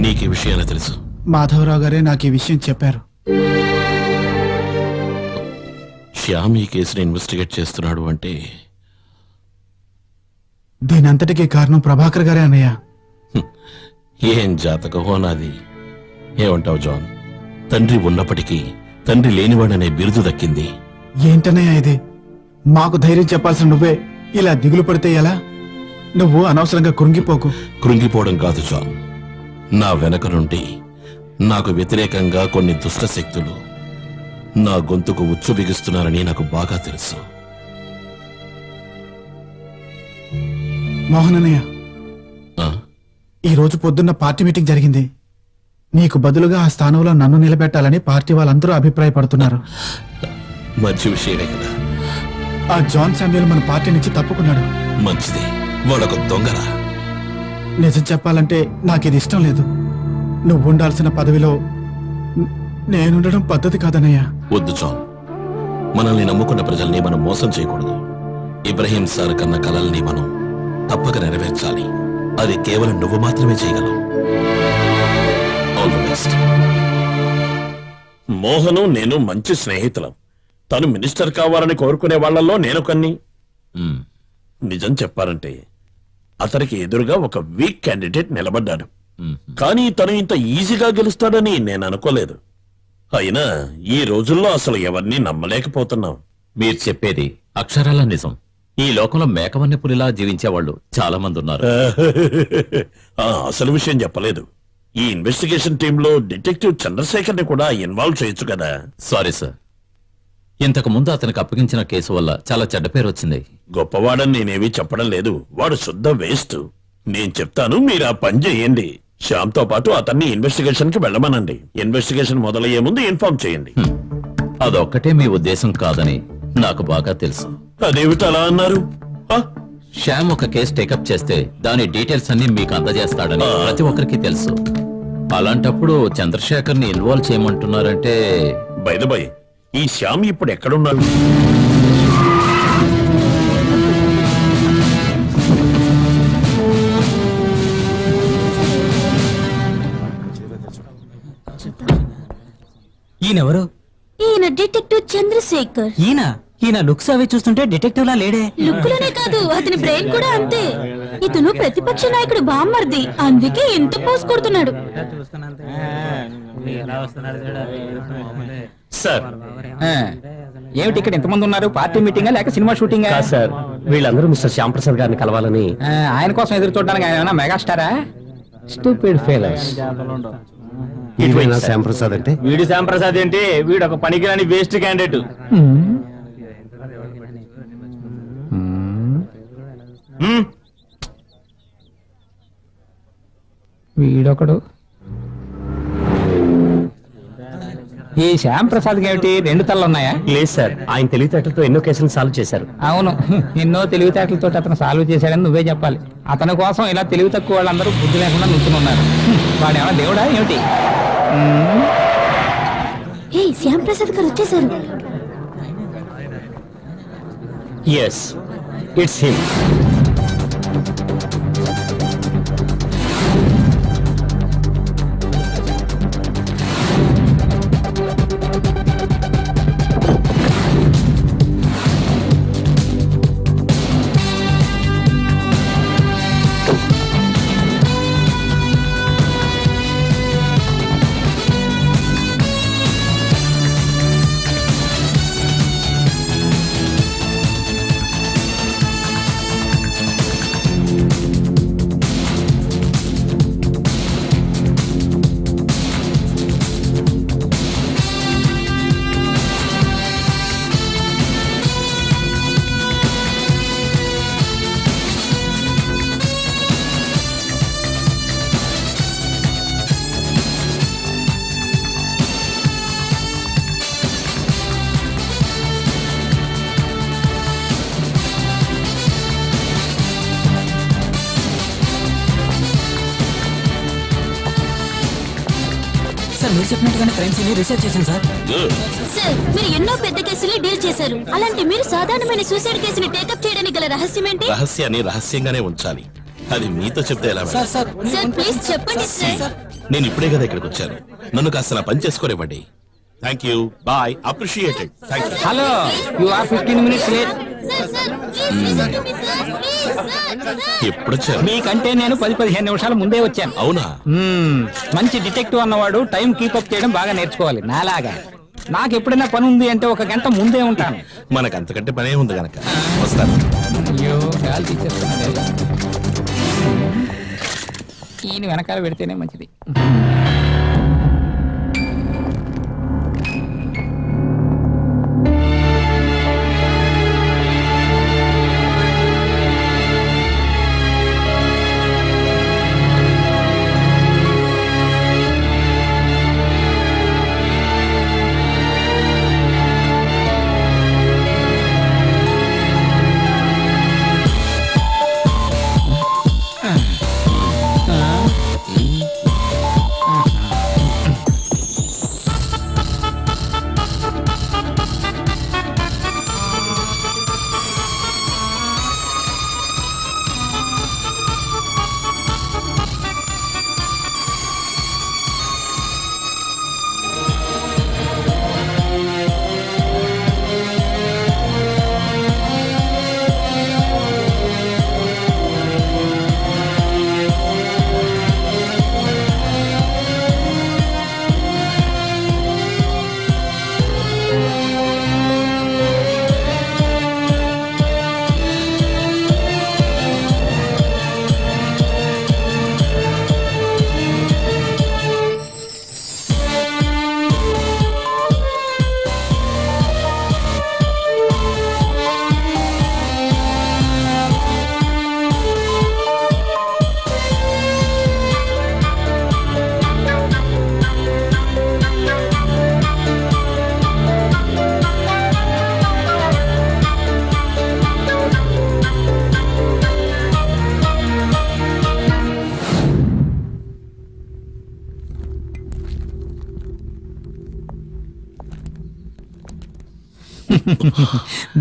నీకు ఈ విషయం ఎలా తెలుసు? మాధవరావు గారే నాకు ఈ విషయం చెప్పారు. శ్యామ్ ఈ కేసుని ఇన్వెస్టిగేట్ చేస్తున్నాడు అంటే దీనంతటికీ కారణం ప్రభాకర్ గారే అన్నయ్య. ఏం జాతకమో నాది. ఏమంటావు జాన్? తండ్రి ఉన్నప్పటికీ తండ్రి లేనివాడనే బిరుదు దక్కింది. ఏంటన్నయ్య ఇది? మాకు ధైర్యం చెప్పాల్సిన నువ్వే ఇలా దిగులు పడితే ఎలా? నువ్వు అనవసరంగా కృంగిపోకు. కృంగిపోవడం కాదు జాన్, నా వెనక నుండి నాకు వ్యతిరేకంగా కొన్ని దుష్ట శక్తులు నా గొంతుకు ఉచ్చు బిగిస్తున్నారని నాకు బాగా తెలుసు. మోహన్ అన్నయ్య, ఈ రోజు పొద్దున్న పార్టీ మీటింగ్ జరిగింది. నీకు బదులుగా ఆ స్థానంలో నన్ను నిలబెట్టాలని పార్టీ వాళ్ళందరూ అభిప్రాయపడుతున్నారు. మంచి విషయమే కదా. ఆ జాన్ శామ్యూల్ మన పార్టీ నుంచి తప్పుకున్నాడు. మంచిది. వాడొక దొంగరా. నిజం చెప్పాలంటే నాకిది ఇష్టం లేదు. నువ్వు ఉండాల్సిన పదవిలో నేనుండడం పద్ధతి కాదన్నయ్య. వద్దు జాన్, మనల్ని నమ్ముకున్న ప్రజల్ని మనం మోసం చేయకూడదు. ఇబ్రహీం సార్ కన్న కలల్ని మనం తప్పక నెరవేర్చాలి. అది కేవలం నువ్వు మాత్రమే చేయగలవు. All the best. మోహను నేను మంచి స్నేహితులం. తను మినిస్టర్ కావాలని కోరుకునే వాళ్లలో నేను కొన్ని. నిజం చెప్పాలంటే అతనికి ఎదురుగా ఒక వీక్ క్యాండిడేట్ నిలబడ్డాడు. కానీ తను ఇంత ఈజీగా గెలుస్తాడని నేను అనుకోలేదు. అయినా ఈ రోజుల్లో అసలు ఎవరిని నమ్మలేకపోతున్నాం. మీరు చెప్పేది అక్షరాల నిజం. ఈ లోకంలో మేకవన్నె పులిలా జీవించేవాళ్ళు చాలా మంది ఉన్నారు. అసలు విషయం చెప్పలేదు. ఈ ఇన్వెస్టిగేషన్ టీంలో డిటెక్టివ్ చంద్రశేఖర్ ని కూడా ఇన్వాల్వ్ చేయొచ్చు కదా. సారీ సార్, ఇంతకు ముందు అతనికి అప్పగించిన కేసు వల్ల చాలా చెడ్డ పేరు వచ్చింది. గొప్పవాడని నేనేమీ చెప్పడం లేదు. వాడు శుద్ధ వేస్ట్. నేను చెప్తాను, మీరు ఆ పని చేయండి. శ్యామ్ తో పాటు అతన్ని ఇన్వెస్టిగేషన్ కి వెళ్ళమనండి. ఇన్వెస్టిగేషన్ మొదలయ్యే ముందు ఇన్ఫార్మ్ చేయండి. అదొక్కటే మీ ఉద్దేశం కాదని నాకు బాగా తెలుసు. అదేమిటి అలా అన్నారు? శ్యామ్ ఒక కేసు టేకప్ చేస్తే దాని డీటెయిల్స్ అన్ని మీకు అందజేస్తాడని ప్రతి ఒక్కరికి తెలుసు. అలాంటప్పుడు చంద్రశేఖర్ ని ఇన్వాల్వ్ చేయమంటున్నారంటే? బై ద బై, ఈ శ్యామ్ ఇప్పుడు ఎక్కడున్నాడు? ఈయనెవరు? ఈయన డిటెక్టివ్ చంద్రశేఖర్. ఈయన లుక్స్ అవి చూస్తుంటే డిటెక్టివ్ లా లేడే. లుక్లోనే కాదు, అతని బ్రెయిన్ కూడా అంతే. ఇతను ప్రతిపక్ష నాయకుడు బామ్మర్ది, అందుకే ఎంత పోస్ కొడుతున్నాడు. సార్, ఏమిటి ఇక్కడ ఎంతమంది ఉన్నారు? పార్టీ మీటింగా లేక సినిమా షూటింగా? సార్, వీళ్ళందరూ మిస్టర్ శ్యామ్ ప్రసాద్ గారిని కలవాలని. ఆయన కోసం ఎదురు చూడడానికి ఆయన మెగాస్టారా? Stupid fellows. శ్యామ్ ప్రసాద్ అంటే వీడు శ్యామ్ ప్రసాద్ ఏంటి? వీడు ఒక పనికిరాని వేస్ట్ క్యాండిడేట్. వీడొకడు. ఈ శ్యామ్ ప్రసాద్ ఏమిటి, రెండు తలలు ఉన్నాయా? లేదు సార్, ఆయన తెలివితేటలతో ఎన్నో కేసులు సాల్వ్ చేశారు. అవును, ఎన్నో తెలివితేటలతో అతను సాల్వ్ చేశాడని నువ్వే చెప్పాలి. అతని కోసం ఇలా తెలివి తక్కువ వాళ్ళందరూ బుద్ధి లేకుండా నిల్చుని ఉన్నారు. వాడు ఏమన్నా దేవుడా ఏమిటి? శ్యామ్ ప్రసాద్ గారు వచ్చేసారు. Yes, it's him. మీరు చెప్పినట్టుగానే క్రైమ్స్ ని రీసెర్చ్ చేశాను సార్. సార్, మీరు ఎన్నో పెద్ద కేసుల్ని డీల్ చేశారు. అలాంటి మీరు సాధారణమైన సూసైడ్ కేసుని టేకప్ చేయడానికి గల రహస్యం ఏంటి? రహస్యాన్ని రహస్యంగానే ఉంచాలి. అది మీతో చెప్తే ఎలా మేడం? సార్ ప్లీజ్ చెప్పండి సార్. నేను ఇప్పుడే కదా ఇక్కడికి వచ్చాను, నన్ను కాస్త నా పని చేసుకోనివ్వండి. Thank you, bye, appreciated. Thank you. Hello, you are 15 minutes late. ఎప్పుడు వచ్చారు? మీకంటే నేను 10-15 నిమిషాల ముందే వచ్చాను. అవునా? మంచి డిటెక్టివ్ అన్నవాడు టైం కీపప్ చేయడం బాగా నేర్చుకోవాలి నాలాగా. నాకు ఎప్పుడైనా పని ఉంది అంటే 1 గంట ముందే ఉంటాను. మనకు అంతకంటే పనే ఉంది గనక వస్తాను. అయ్యో గాలి తీసేస్తున్నాడు. ఈయన వెనకాల పెడితేనే మంచిది.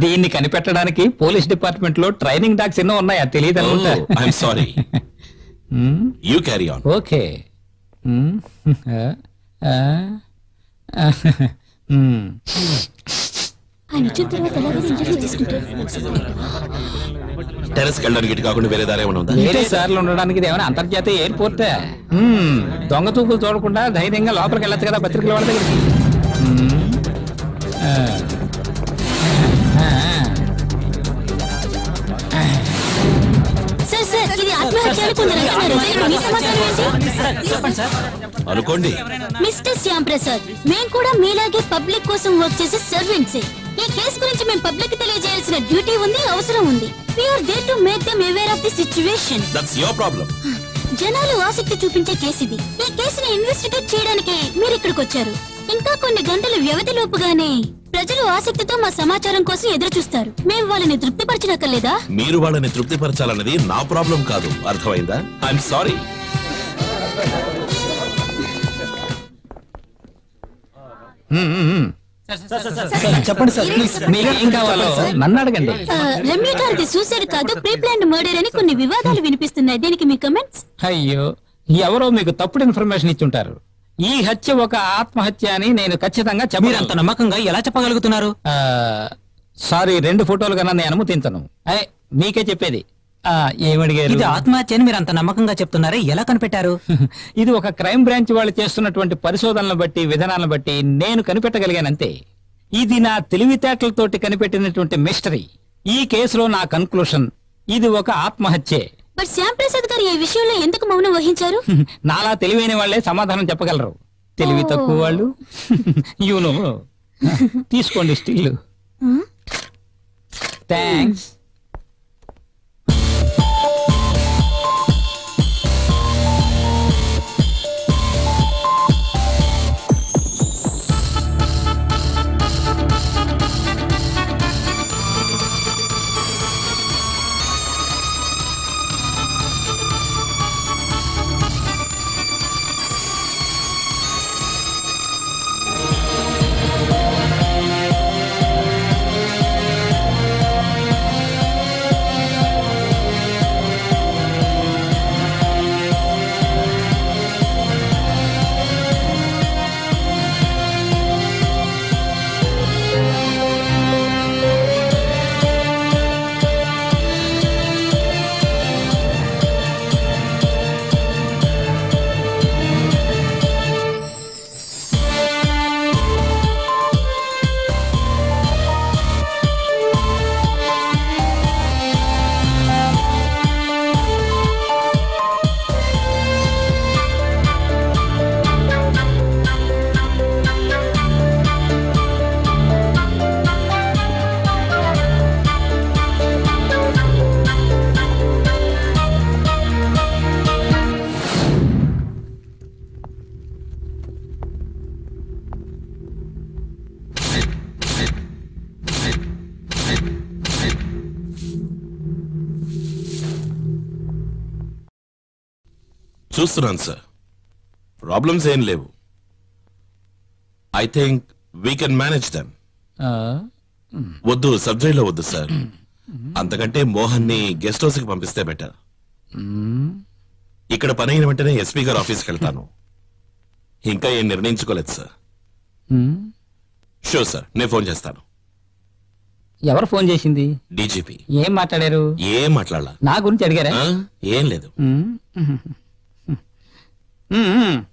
దీన్ని కనిపెట్టడానికి పోలీస్ డిపార్ట్మెంట్ లో ట్రైనింగ్ డాగ్స్ ఎన్నో ఉన్నాయా తెలియదు అనుకుంటా. I'm sorry, you carry on. Okay. Terrace వెళ్ళడానికి ఇటు కాకుండా వేరే దారి ఏమైనా ఉందా? వేరే సార్లు ఉండడానికి ఇది ఏమైనా అంతర్జాతీయ ఎయిర్పోర్టే? దొంగ చూపులు చూడకుండా ధైర్యంగా లోపలికి వెళ్ళొచ్చు కదా పత్రికల వాళ్ళ దగ్గరికి. అనుకోండి మిస్టర్ శ్యామ్ ప్రసాద్, మేము కూడా మీలాగే పబ్లిక్ కోసం వర్క్ చేసే సర్వెంట్సే. ఈ కేసు గురించి మేము పబ్లిక్ తెలియజేయాల్సిన డ్యూటీ ఉంది, అవసరం ఉంది. We are there to make them aware of the situation. That's your problem. జనాలు ఆసక్తి చూపించే కేసు ఇది. ఈ కేసుని ఇన్వెస్టిగేట్ చేయడానికి మీరు ఇక్కడికి వచ్చారు. ఇంకా కొన్ని గంటల వ్యవధిలోపుగానే ప్రజలు ఆసక్తితో మా సమాచారం కోసం ఎదురు చూస్తారు. మేము వాళ్ళని తృప్తిపరచనక్కర్లేదా? మీరు వాళ్ళని తృప్తిపరచాలన్నది నా ప్రాబ్లం కాదు, అర్థమైందా? I'm sorry. చెప్పండి సార్, మీకేం కావాలో నన్ను అడగండి. రమ్య గారిది సూసైడ్ కాదు, ప్రీ ప్లాన్డ్ మర్డర్ అని కొన్ని వివాదాలు వినిపిస్తున్నాయి. దీనికి మీ కమెంట్స్? అయ్యో, ఎవరో మీకు తప్పుడు ఇన్ఫర్మేషన్ ఇచ్చుంటారు. ఈ హత్య ఒక ఆత్మహత్య అని నేను ఖచ్చితంగా చెప్పను. అంత నమ్మకంగా ఎలా చెప్పగలుగుతున్నారు? సారీ, 2 ఫోటోలు కన్నా నేను అనుమతించను. మీకే చెప్పేది. ఏమడిగారు? ఇది ఆత్మహత్య అని మీరు అంత నమ్మకంగా చెప్తున్నారే, ఎలా కనిపెట్టారు? ఇది ఒక క్రైమ్ బ్రాంచ్ వాళ్ళు చేస్తున్నటువంటి పరిశోధనలను బట్టి, విధానాలను బట్టి నేను కనిపెట్టగలిగానంతే. ఇది నా తెలివితేటలతోటి కనిపెట్టినటువంటి మిస్టరీ. ఈ కేసులో నా కన్క్లూషన్ ఇది ఒక ఆత్మహత్యే. బట్ శ్యామ్ ప్రసాద్ గారు ఈ విషయంలో ఎందుకు మౌనం వహించారు? నాలా తెలివైన వాళ్లే సమాధానం చెప్పగలరు, తెలివి తక్కువ వాళ్ళు యూనో. తీసుకోండి స్టిల్. థ్యాంక్స్. చూస్తున్నాను సార్, ప్రాబ్లమ్స్ ఏం లేవు. I think we can manage them. వద్దు, సబ్జెక్ట్ లో వద్దు సార్. అంతకంటే మోహన్ ని గెస్ట్ హౌస్ కి పంపిస్తే బెటర్. ఇక్కడ పని అయిన వెంటనే ఎస్పీ గారు ఆఫీస్కి వెళ్తాను. ఇంకా ఏం నిర్ణయించుకోలేదు సార్. షూర్ సార్, నేను ఫోన్ చేస్తాను. ఎవరు ఫోన్ చేసింది? డీజీపీ. ఏం మాట్లాడారు? ఏం మాట్లాడాల? నా గురించి అడిగారా? ఏం లేదు.